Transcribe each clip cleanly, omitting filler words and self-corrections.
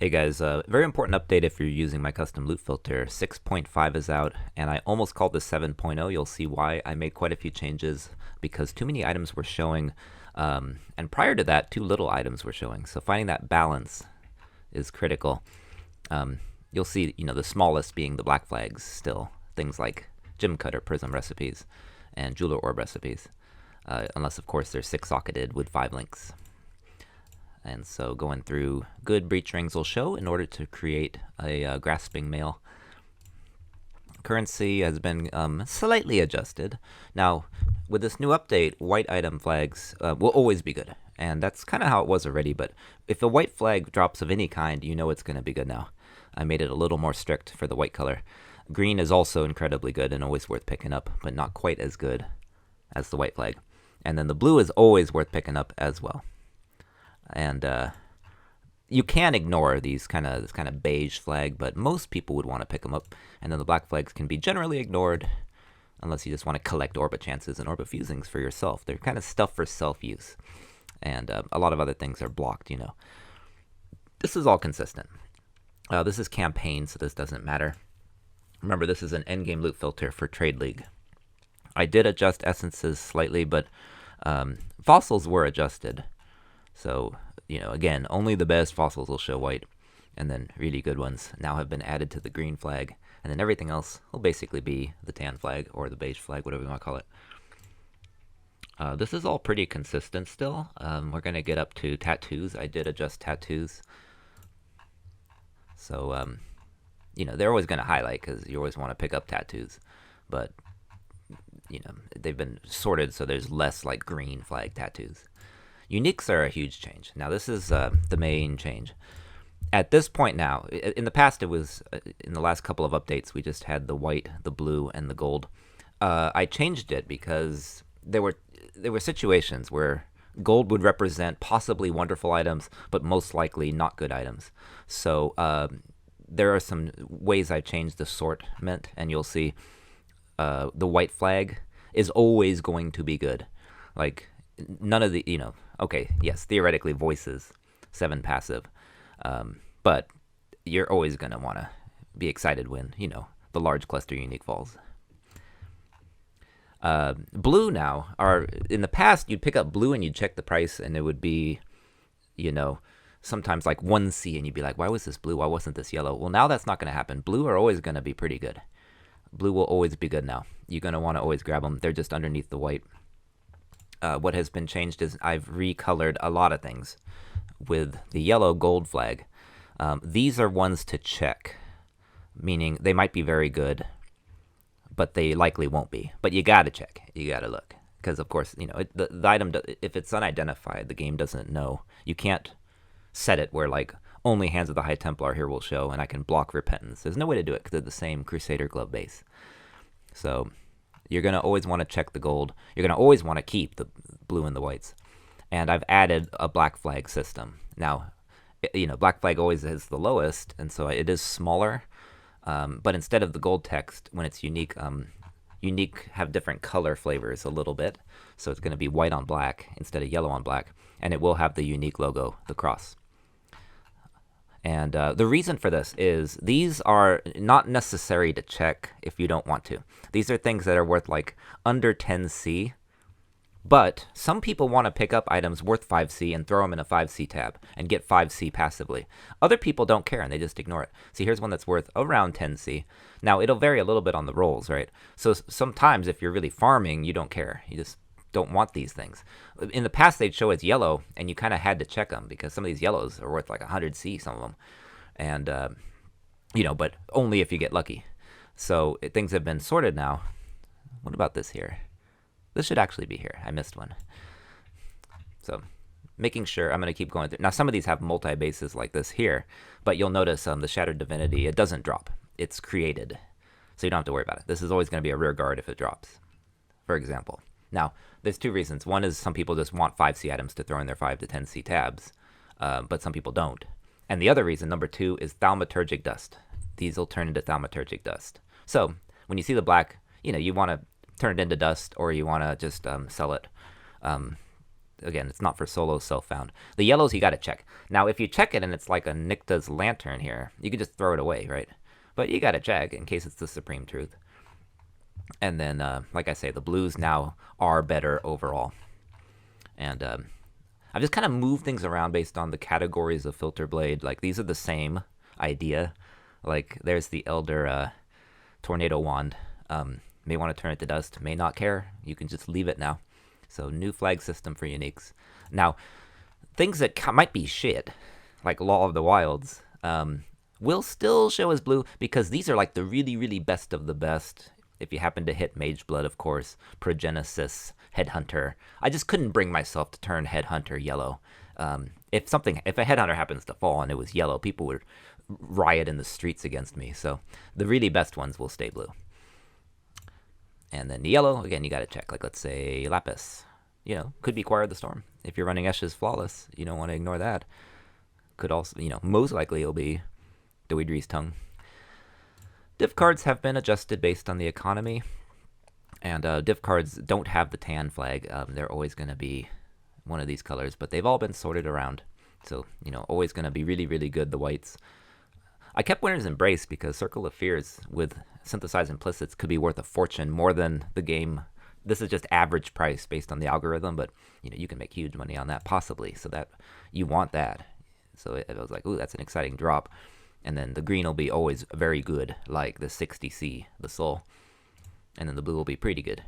Hey guys, very important update if you're using my custom loot filter. 6.5 is out, and I almost called this 7.0. You'll see why. I made quite a few changes because too many items were showing, and prior to that, too little items were showing. So finding that balance is critical. You'll see, the smallest being the black flags still. Things like gem cutter prism recipes and jeweler orb recipes. Unless, of course, they're 6-socketed with 5 links. And so going through good breach rings will show in order to create a grasping mail. Currency has been slightly adjusted. Now, with this new update, white item flags will always be good. And that's kind of how it was already, but if a white flag drops of any kind, you know it's going to be good now. I made it a little more strict for the white color. Green is also incredibly good and always worth picking up, but not quite as good as the white flag. And then the blue is always worth picking up as well. And you can ignore this kind of beige flag, but most people would want to pick them up. And then the black flags can be generally ignored, unless you just want to collect orbit chances and orbit fusings for yourself. They're kind of stuff for self-use, and a lot of other things are blocked. This is all consistent. This is campaign, so this doesn't matter. Remember, this is an endgame loot filter for Trade League. I did adjust essences slightly, but fossils were adjusted. So, again, only the best fossils will show white, and then really good ones now have been added to the green flag, and then everything else will basically be the tan flag or the beige flag, whatever you want to call it. This is all pretty consistent still. We're going to get up to tattoos. I did adjust tattoos. So, they're always going to highlight because you always want to pick up tattoos, but, they've been sorted so there's less like green flag tattoos. Uniques are a huge change. Now, this is the main change. At this point now, in the past, it was, in the last couple of updates, we just had the white, the blue, and the gold. I changed it because there were situations where gold would represent possibly wonderful items, but most likely not good items. So there are some ways I changed the assortment, and you'll see the white flag is always going to be good. Like, none of the, okay, yes, theoretically voices 7 passive, but you're always going to want to be excited when, the large cluster unique falls. Blue now, in the past, you'd pick up blue and you'd check the price and it would be, sometimes like 1C and you'd be like, why was this blue? Why wasn't this yellow? Well, now that's not going to happen. Blue are always going to be pretty good. Blue will always be good now. You're going to want to always grab them. They're just underneath the white. What has been changed is I've recolored a lot of things with the yellow gold flag. These are ones to check, meaning they might be very good, but they likely won't be. But you got to check. You got to look. Because, of course, the item, if it's unidentified, the game doesn't know. You can't set it where, like, only Hands of the High Templar here will show, and I can block Repentance. There's no way to do it because they're the same Crusader glove base. So you're going to always want to check the gold. You're going to always want to keep the blue and the whites. And I've added a black flag system. Now, black flag always is the lowest, and so it is smaller. But instead of the gold text, when it's unique, unique have different color flavors a little bit. So it's going to be white on black instead of yellow on black. And it will have the unique logo, the cross. And the reason for this is these are not necessary to check if you don't want to. These are things that are worth like under 10C. But some people want to pick up items worth 5C and throw them in a 5C tab and get 5C passively. Other people don't care and they just ignore it. See, here's one that's worth around 10C. Now, it'll vary a little bit on the rolls, right? So sometimes if you're really farming, you don't care. You just don't want these things. In the past, they'd show as yellow, and you kind of had to check them because some of these yellows are worth like 100C, some of them. And, but only if you get lucky. So things have been sorted now. What about this here? This should actually be here. I missed one. So making sure, I'm going to keep going through. Now, some of these have multi-bases like this here, but you'll notice the Shattered Divinity, it doesn't drop. It's created. So you don't have to worry about it. This is always going to be a rear guard if it drops, for example. Now, there's 2 reasons. One is some people just want 5C items to throw in their 5 to 10C tabs, but some people don't. And the other reason, number 2, is thaumaturgic dust. These will turn into thaumaturgic dust. So when you see the black, you want to turn it into dust, or you want to just sell it. again, it's not for solo self-found. The yellows you got to check. Now, if you check it and it's like a Nicta's Lantern here, you can just throw it away, right? But you got to check in case it's the supreme truth. And then, like I say, the blues now are better overall. And I've just kind of moved things around based on the categories of Filter Blade. Like, these are the same idea. Like, there's the Elder Tornado Wand. May want to turn it to dust, may not care. You can just leave it now. So, new flag system for uniques. Now, things that might be shit, like Law of the Wilds, will still show as blue because these are like the really, really best of the best. If you happen to hit Mageblood, of course, Progenesis, Headhunter. I just couldn't bring myself to turn Headhunter yellow. If a Headhunter happens to fall and it was yellow, people would riot in the streets against me. So the really best ones will stay blue. And then the yellow, again, you got to check. Like, let's say Lapis. You know, could be Choir of the Storm. If you're running Eshe's Flawless, you don't want to ignore that. Could also, you know, most likely it'll be Dewedree's Tongue. Div cards have been adjusted based on the economy. And div cards don't have the tan flag. They're always going to be one of these colors, but they've all been sorted around. So, you know, always going to be really, really good, the whites. I kept Winter's Embrace because Circle of Fears with synthesized implicits could be worth a fortune, more than the game. This is just average price based on the algorithm, but you know, you can make huge money on that possibly. So that you want that. So I was like, ooh, that's an exciting drop. And then the green will be always very good, like the 60C, the Soul. And then the blue will be pretty good.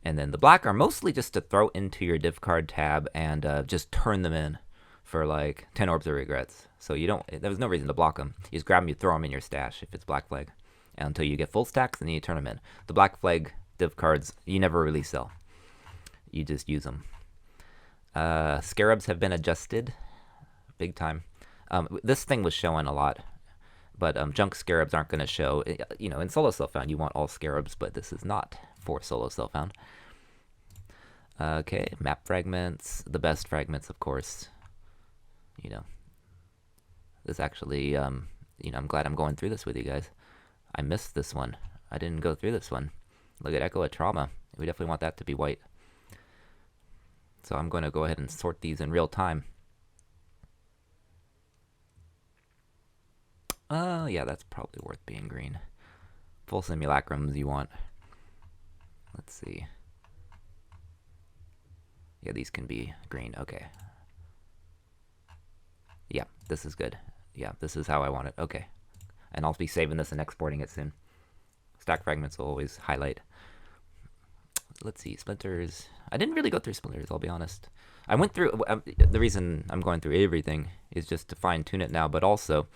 And then the black are mostly just to throw into your div card tab and just turn them in for like 10 Orbs of Regrets. So you don't, there was no reason to block them. You just grab them, you throw them in your stash if it's black flag. And until you get full stacks, then you turn them in. The black flag div cards, you never really sell. You just use them. Scarabs have been adjusted. Big time. This thing was showing a lot. But junk scarabs aren't going to show. You know, in solo self-found, you want all scarabs, but this is not for solo self-found. Okay, map fragments. The best fragments, of course. You know, this actually, you know, I'm glad I'm going through this with you guys. I missed this one. I didn't go through this one. Look at Echo of Trauma. We definitely want that to be white. So I'm going to go ahead and sort these in real time. Yeah, that's probably worth being green. Full simulacrums you want. Let's see. Yeah, these can be green. Okay. Yeah, this is good. Yeah, this is how I want it. Okay. And I'll be saving this and exporting it soon. Stack fragments will always highlight. Let's see, splinters. I didn't really go through splinters, I'll be honest. I went through, the reason I'm going through everything is just to fine tune it now, but also,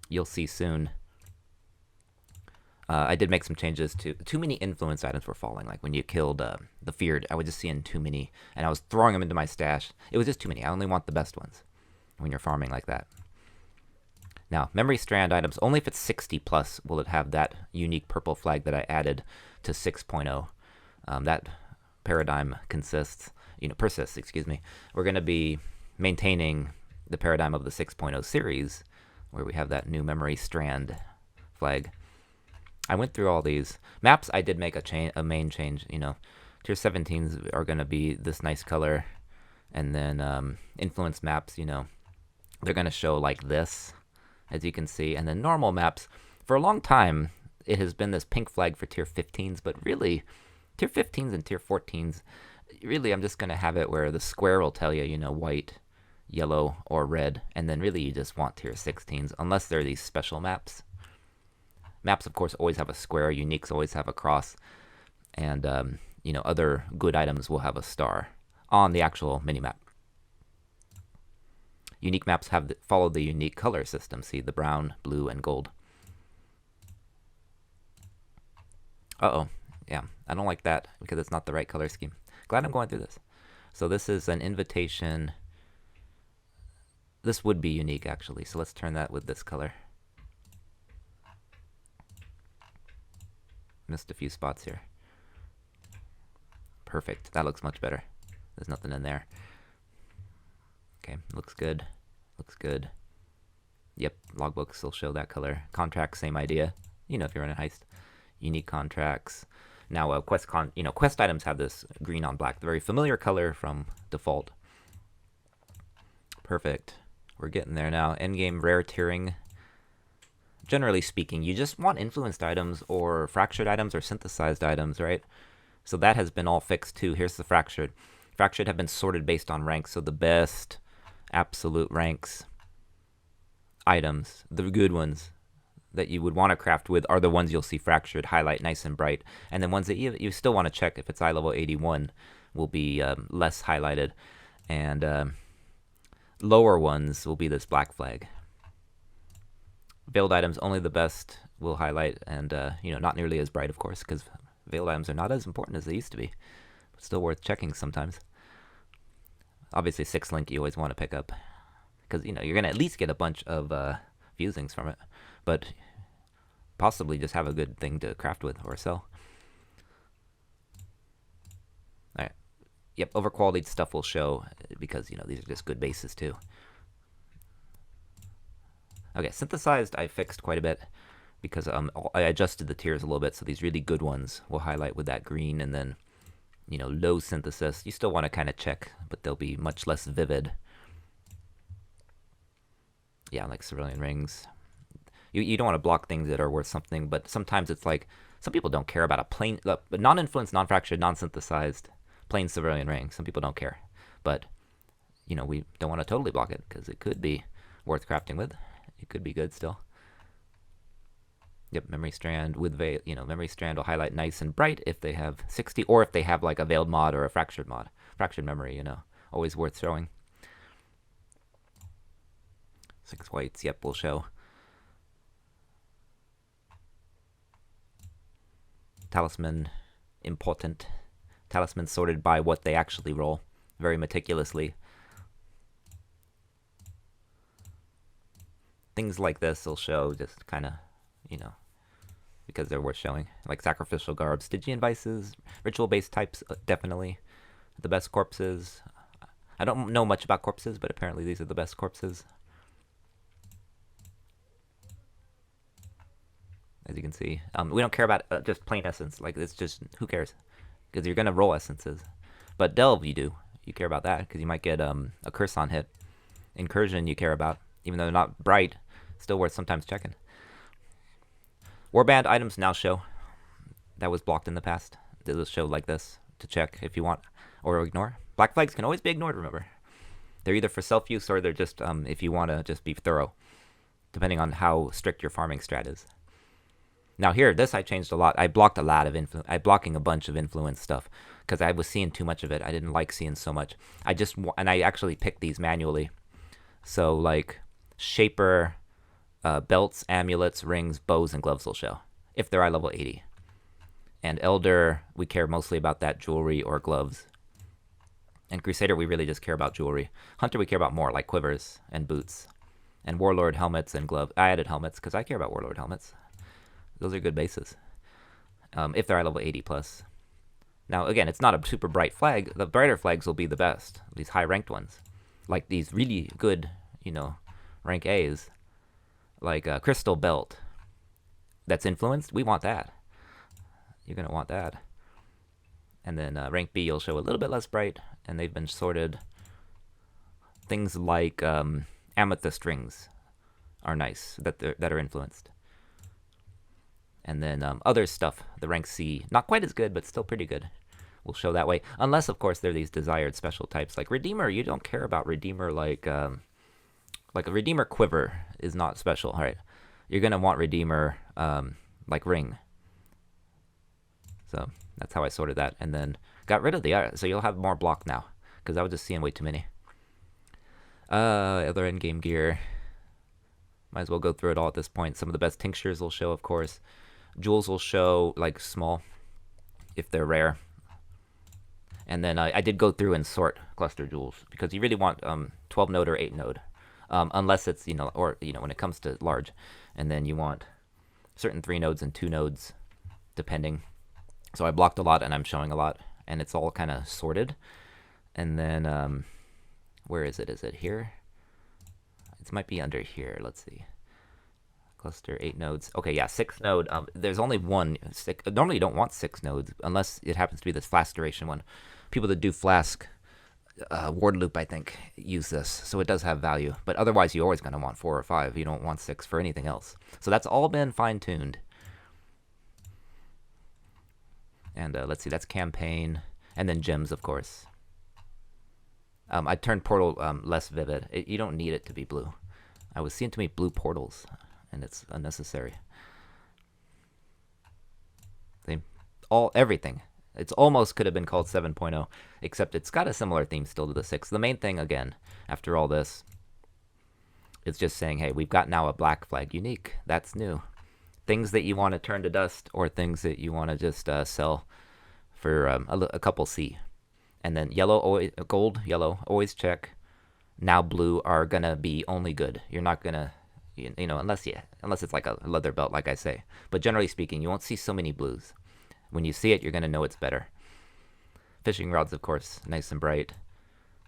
you'll see soon, I did make some changes to, too many influence items were falling. Like when you killed the Feared, I was just seeing too many, and I was throwing them into my stash. It was just too many. I only want the best ones when you're farming like that. Now, memory strand items, only if it's 60 plus will it have that unique purple flag that I added to 6.0. That paradigm persists, excuse me. We're going to be maintaining the paradigm of the 6.0 series, where we have that new memory strand flag. I went through all these. Maps, I did make a main change, you know. Tier 17s are going to be this nice color. And then influence maps, you know, they're going to show like this, as you can see. And then normal maps, for a long time, it has been this pink flag for tier 15s, but really, tier 15s and tier 14s, really I'm just going to have it where the square will tell you, you know, white, yellow, or red. And then really you just want tier 16s, unless they're these special maps. Maps, of course, always have a square. Uniques always have a cross. And, you know, other good items will have a star on the actual minimap. Unique maps follow the unique color system. See, the brown, blue, and gold. Uh-oh. Yeah, I don't like that because it's not the right color scheme. Glad I'm going through this. So this is an invitation. This would be unique, actually. So let's turn that with this color. Missed a few spots here. Perfect. That looks much better. There's nothing in there. Okay, looks good. Looks good. Yep, logbooks will show that color. Contracts, same idea. You know, if you're running heist. Unique contracts. Now, quest items have this green on black, the very familiar color from default. Perfect. We're getting there now. Endgame rare tiering. Generally speaking, you just want influenced items or fractured items or synthesized items, right? So that has been all fixed too. Here's the fractured. Fractured have been sorted based on ranks, so the best absolute ranks items, the good ones that you would want to craft with, are the ones you'll see fractured, highlight nice and bright. And then ones that you still want to check if it's eye level 81 will be less highlighted. And lower ones will be this black flag. Veiled items, only the best will highlight, and not nearly as bright, of course, because veiled items are not as important as they used to be. But still worth checking sometimes. Obviously, 6 link you always want to pick up, because you're going to at least get a bunch of fusings from it, but possibly just have a good thing to craft with or sell. All right. Yep, overqualityed stuff will show, because these are just good bases too. Okay, synthesized I fixed quite a bit, because I adjusted the tiers a little bit, so these really good ones will highlight with that green, and then low synthesis, you still want to kind of check, but they'll be much less vivid. Yeah, like cerulean rings. You don't want to block things that are worth something, but sometimes it's like, some people don't care about a plain, non-influenced, non-fractured, non-synthesized, plain cerulean ring. Some people don't care, but we don't want to totally block it, because it could be worth crafting with. It could be good still. Yep, memory strand with veil. Memory strand will highlight nice and bright if they have 60, or if they have like a veiled mod or a fractured mod. Fractured memory, always worth showing. 6 whites, yep, will show. Talisman, important. Talisman sorted by what they actually roll, very meticulously. Things like this will show just kind of, because they're worth showing. Like sacrificial garb, Stygian vices, ritual-based types, definitely. The best corpses. I don't know much about corpses, but apparently these are the best corpses. As you can see. We don't care about just plain essence. Like, it's just, who cares? Because you're going to roll essences. But Delve, you do. You care about that, because you might get a curse on hit. Incursion, you care about. Even though they're not bright, still worth sometimes checking. Warband items now show. That was blocked in the past. They'll show like this to check if you want, or ignore. Black flags can always be ignored, remember. They're either for self-use, or they're just if you want to just be thorough, depending on how strict your farming strat is. Now here, this I changed a lot. I blocked a lot of influence. I'm blocking a bunch of influence stuff, because I was seeing too much of it. I didn't like seeing so much. And I actually picked these manually. So like Shaper, belts, amulets, rings, bows, and gloves will show, if they're eye level 80. And Elder, we care mostly about that jewelry or gloves. And Crusader, we really just care about jewelry. Hunter, we care about more, like quivers and boots. And Warlord helmets and gloves. I added helmets, because I care about Warlord helmets. Those are good bases, if they're eye level 80 plus. Now, again, it's not a super bright flag. The brighter flags will be the best, these high-ranked ones. Like these really good, rank A's. Like a crystal belt that's influenced, we want that. You're going to want that. And then rank B, you'll show a little bit less bright, and they've been sorted. Things like amethyst rings are nice, that are influenced. And then other stuff, the rank C, not quite as good, but still pretty good, will show that way. Unless, of course, they're these desired special types. Like Redeemer, you don't care about Redeemer like a Redeemer quiver is not special, right? You're going to want Redeemer like Ring. So that's how I sorted that. And then got rid of the other, so you'll have more block now, because I was just seeing way too many. Other endgame gear. Might as well go through it all at this point. Some of the best tinctures will show, of course. Jewels will show, like, small, if they're rare. And then I did go through and sort cluster jewels, because you really want 12 node or 8 node, unless it's, when it comes to large. And then you want certain 3 nodes and 2 nodes, depending. So I blocked a lot, and I'm showing a lot, and it's all kind of sorted. And then, where is it? Is it here? It might be under here. Let's see. Cluster 8 nodes. Okay, yeah, 6 node. There's only one. Normally you don't want 6 nodes unless it happens to be this flask duration one. People that do flask Ward Loop, I think, use this, so it does have value. But otherwise, you're always going to want 4 or 5. You don't want 6 for anything else. So that's all been fine-tuned. And let's see, that's campaign, and then gems, of course. I turned portal less vivid. You don't need it to be blue. I was seeing too many blue portals, and it's unnecessary. See? Everything. It's almost could have been called 7.0, except it's got a similar theme still to the 6. The main thing, again, after all this, is just saying, hey, we've got now a black flag unique. That's new. Things that you want to turn to dust, or things that you want to just sell for a couple C. And then yellow, always, gold, yellow, always check. Now blue are going to be only good. You're not going to, unless it's like a leather belt, like I say. But generally speaking, you won't see so many blues. When you see it, you're going to know it's better. Fishing rods, of course, nice and bright.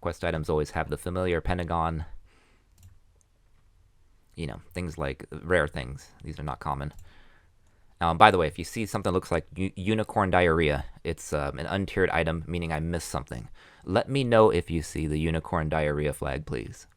Quest items always have the familiar pentagon. Things like rare things. These are not common. By the way, if you see something that looks like unicorn diarrhea, it's an untiered item, meaning I missed something. Let me know if you see the unicorn diarrhea flag, please.